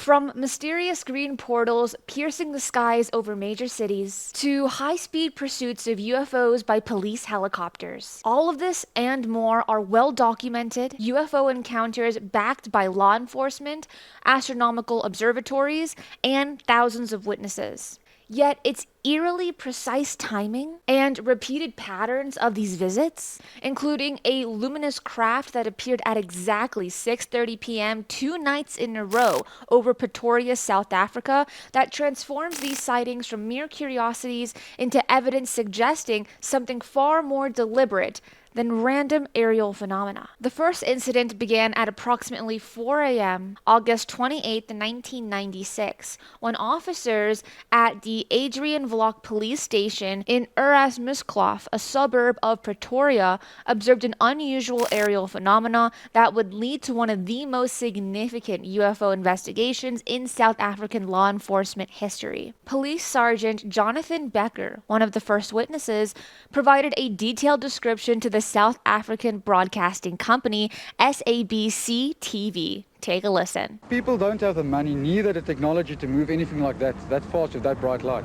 From mysterious green portals piercing the skies over major cities, to high-speed pursuits of UFOs by police helicopters. All of this and more are well-documented UFO encounters backed by law enforcement, astronomical observatories, and thousands of witnesses. Yet it's eerily precise timing and repeated patterns of these visits, including a luminous craft that appeared at exactly 6:30 p.m. 2 nights in a row over Pretoria, South Africa, that transforms these sightings from mere curiosities into evidence suggesting something far more deliberate than random aerial phenomena. The first incident began at approximately 4 a.m., August 28, 1996, when officers at the Adrian Vlok police station in Erasmuskloof, a suburb of Pretoria, observed an unusual aerial phenomena that would lead to one of the most significant UFO investigations in South African law enforcement history. Police Sergeant Jonathan Becker, one of the first witnesses, provided a detailed description to the South African Broadcasting Company, SABC TV. Take a listen. People don't have the money, neither the technology to move anything like that fast with that bright light.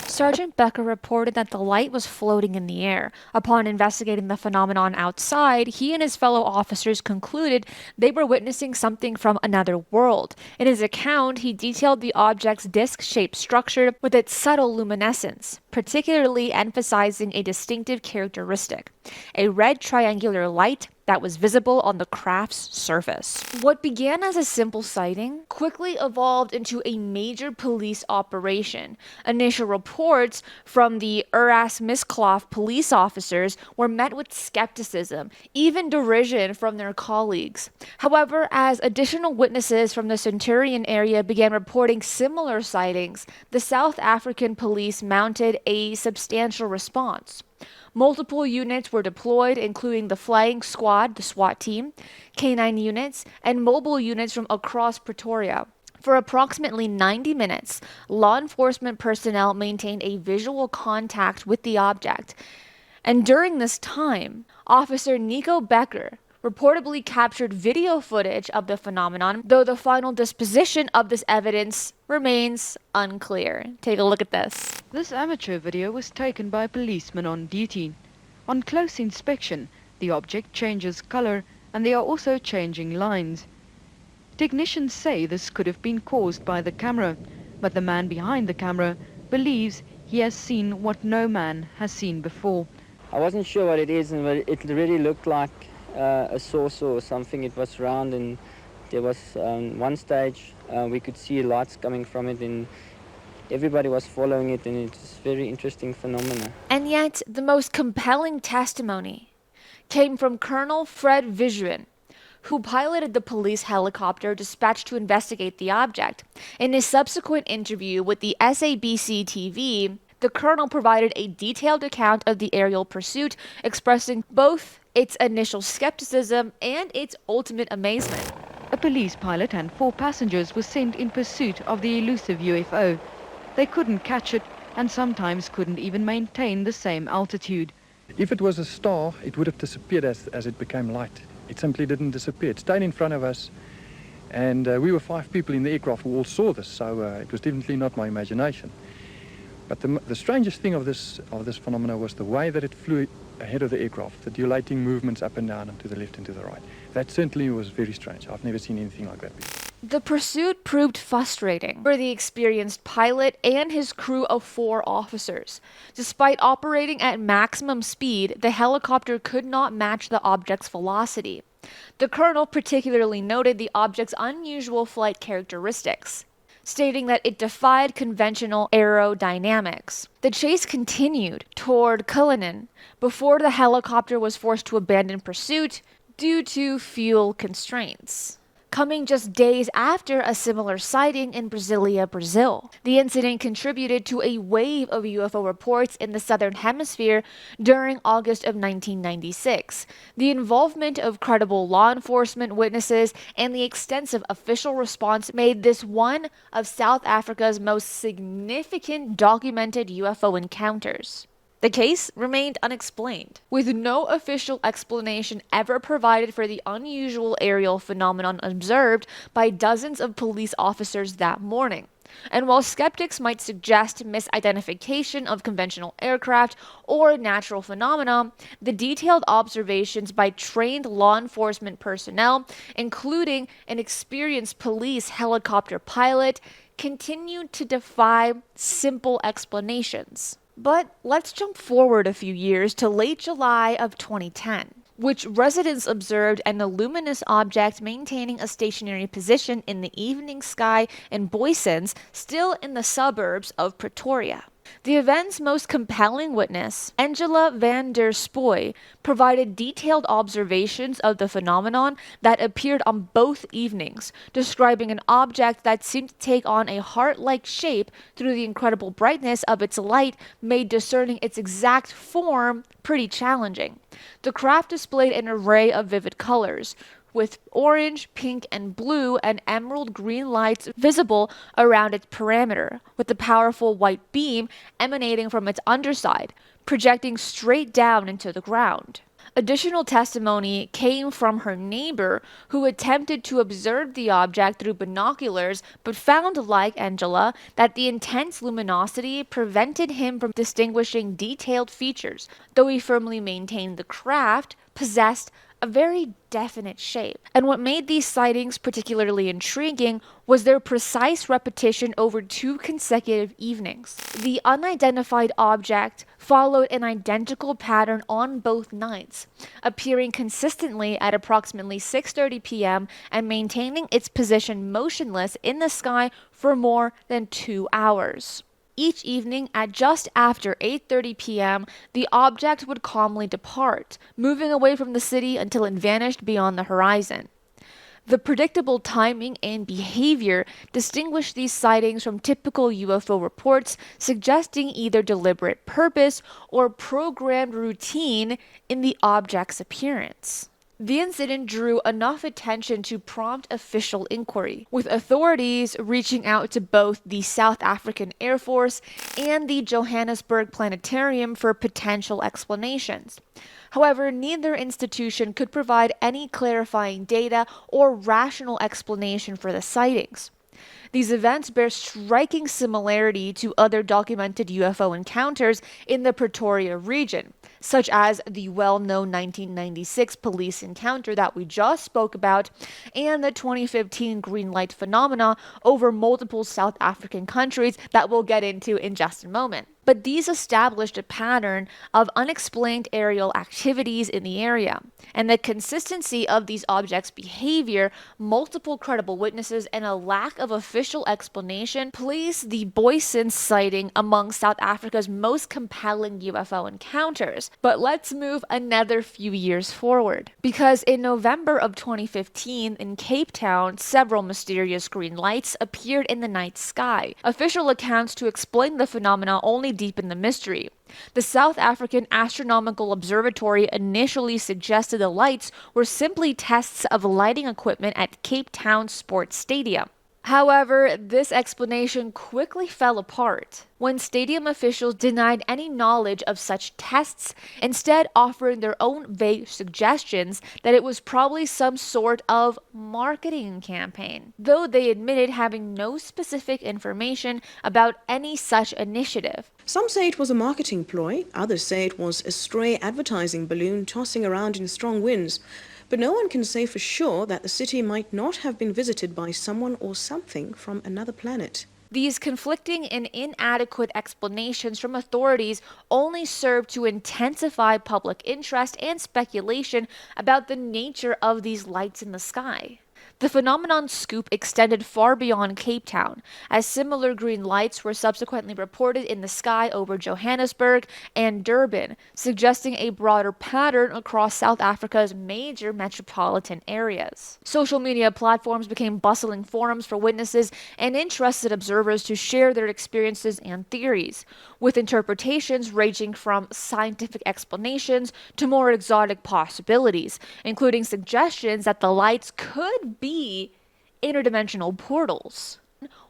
Sergeant Becker reported that the light was floating in the air. Upon investigating the phenomenon outside, he and his fellow officers concluded they were witnessing something from another world. In his account, he detailed the object's disc-shaped structure with its subtle luminescence, particularly emphasizing a distinctive characteristic: a red triangular light that was visible on the craft's surface. What began as a simple sighting quickly evolved into a major police operation. Initial reports from the Erasmuskloof police officers were met with skepticism, even derision from their colleagues. However, as additional witnesses from the Centurion area began reporting similar sightings, the South African police mounted a substantial response. Multiple units were deployed, including the flying squad, the SWAT team, K9 units, and mobile units from across Pretoria. For approximately 90 minutes, law enforcement personnel maintained a visual contact with the object. And during this time, Officer Nico Becker reportedly captured video footage of the phenomenon, though the final disposition of this evidence remains unclear. Take a look at this. This amateur video was taken by a policeman on duty. On close inspection, the object changes color and there are also changing lines. Technicians say this could have been caused by the camera, but the man behind the camera believes he has seen what no man has seen before. I wasn't sure what it is, and it really looked like a saucer or something. It was round, and there was one stage we could see lights coming from it, and everybody was following it, and it's a very interesting phenomena. And yet, the most compelling testimony came from Colonel Fred Visuin, who piloted the police helicopter dispatched to investigate the object. In his subsequent interview with the SABC TV, the colonel provided a detailed account of the aerial pursuit, expressing both its initial skepticism and its ultimate amazement. A police pilot and 4 passengers were sent in pursuit of the elusive UFO. They couldn't catch it and sometimes couldn't even maintain the same altitude. If it was a star, it would have disappeared as it became light. It simply didn't disappear. It stayed in front of us, and we were 5 people in the aircraft who all saw this, so it was definitely not my imagination. But the strangest thing of this phenomena was the way that it flew ahead of the aircraft, the undulating movements up and down and to the left and to the right. That certainly was very strange. I've never seen anything like that before. The pursuit proved frustrating for the experienced pilot and his crew of 4 officers. Despite operating at maximum speed, the helicopter could not match the object's velocity. The colonel particularly noted the object's unusual flight characteristics, stating that it defied conventional aerodynamics. The chase continued toward Cullinan before the helicopter was forced to abandon pursuit due to fuel constraints, coming just days after a similar sighting in Brasilia, Brazil. The incident contributed to a wave of UFO reports in the Southern Hemisphere during August of 1996. The involvement of credible law enforcement witnesses and the extensive official response made this one of South Africa's most significant documented UFO encounters. The case remained unexplained, with no official explanation ever provided for the unusual aerial phenomenon observed by dozens of police officers that morning. And while skeptics might suggest misidentification of conventional aircraft or natural phenomena, the detailed observations by trained law enforcement personnel, including an experienced police helicopter pilot, continued to defy simple explanations. But let's jump forward a few years to late July of 2010, which residents observed an luminous object maintaining a stationary position in the evening sky in Boysens, still in the suburbs of Pretoria. The event's most compelling witness, Angela van der Spooy, provided detailed observations of the phenomenon that appeared on both evenings, describing an object that seemed to take on a heart-like shape through the incredible brightness of its light, made discerning its exact form pretty challenging. The craft displayed an array of vivid colors, with orange, pink, and blue and emerald green lights visible around its perimeter, with a powerful white beam emanating from its underside, projecting straight down into the ground. Additional testimony came from her neighbor, who attempted to observe the object through binoculars but found, like Angela, that the intense luminosity prevented him from distinguishing detailed features, though he firmly maintained the craft possessed a very definite shape. And what made these sightings particularly intriguing was their precise repetition over 2 consecutive evenings. The unidentified object followed an identical pattern on both nights, appearing consistently at approximately 6:30 p.m. and maintaining its position motionless in the sky for more than 2 hours. Each evening at just after 8:30 p.m., the object would calmly depart, moving away from the city until it vanished beyond the horizon. The predictable timing and behavior distinguish these sightings from typical UFO reports, suggesting either deliberate purpose or programmed routine in the object's appearance. The incident drew enough attention to prompt official inquiry, with authorities reaching out to both the South African Air Force and the Johannesburg Planetarium for potential explanations. However, neither institution could provide any clarifying data or rational explanation for the sightings. These events bear striking similarity to other documented UFO encounters in the Pretoria region, such as the well-known 1996 police encounter that we just spoke about, and the 2015 green light phenomena over multiple South African countries that we'll get into in just a moment. But these established a pattern of unexplained aerial activities in the area, and the consistency of these objects' behavior, multiple credible witnesses, and a lack of official explanation place the Boysens sighting among South Africa's most compelling UFO encounters. But let's move another few years forward, because in November of 2015 in Cape Town, several mysterious green lights appeared in the night sky. Official accounts to explain the phenomena only deepen the mystery. The South African Astronomical Observatory initially suggested the lights were simply tests of lighting equipment at Cape Town Sports Stadium. However, this explanation quickly fell apart when stadium officials denied any knowledge of such tests, instead offering their own vague suggestions that it was probably some sort of marketing campaign, though they admitted having no specific information about any such initiative. Some say it was a marketing ploy, others say it was a stray advertising balloon tossing around in strong winds. But no one can say for sure that the city might not have been visited by someone or something from another planet. These conflicting and inadequate explanations from authorities only serve to intensify public interest and speculation about the nature of these lights in the sky. The phenomenon's scoop extended far beyond Cape Town, as similar green lights were subsequently reported in the sky over Johannesburg and Durban, suggesting a broader pattern across South Africa's major metropolitan areas. Social media platforms became bustling forums for witnesses and interested observers to share their experiences and theories, with interpretations ranging from scientific explanations to more exotic possibilities, including suggestions that the lights could be interdimensional portals.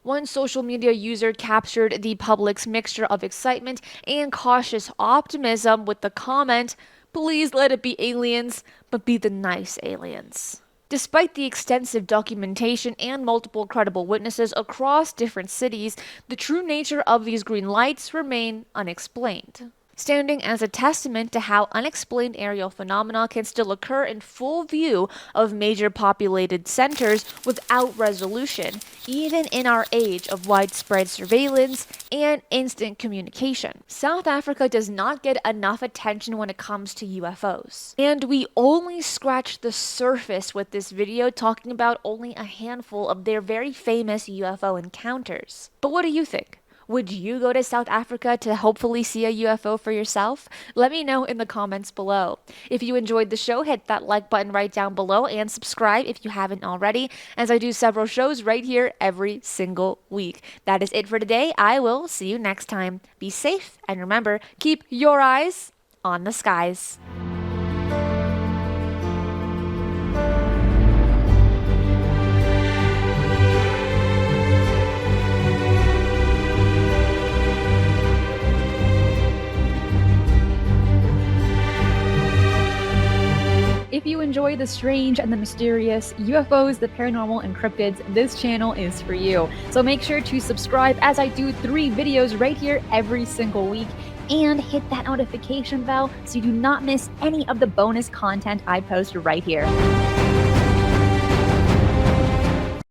One social media user captured the public's mixture of excitement and cautious optimism with the comment, "Please let it be aliens, but be the nice aliens." Despite the extensive documentation and multiple credible witnesses across different cities, the true nature of these green lights remain unexplained, standing as a testament to how unexplained aerial phenomena can still occur in full view of major populated centers without resolution, even in our age of widespread surveillance and instant communication. South Africa does not get enough attention when it comes to UFOs. And we only scratched the surface with this video, talking about only a handful of their very famous UFO encounters. But what do you think? Would you go to South Africa to hopefully see a UFO for yourself? Let me know in the comments below. If you enjoyed the show, hit that like button right down below and subscribe if you haven't already, as I do several shows right here every single week. That is it for today. I will see you next time. Be safe, and remember, keep your eyes on the skies. If you enjoy the strange and the mysterious, UFOs, the paranormal, and cryptids, this channel is for you. So make sure to subscribe, as I do 3 videos right here every single week, and hit that notification bell so you do not miss any of the bonus content I post right here.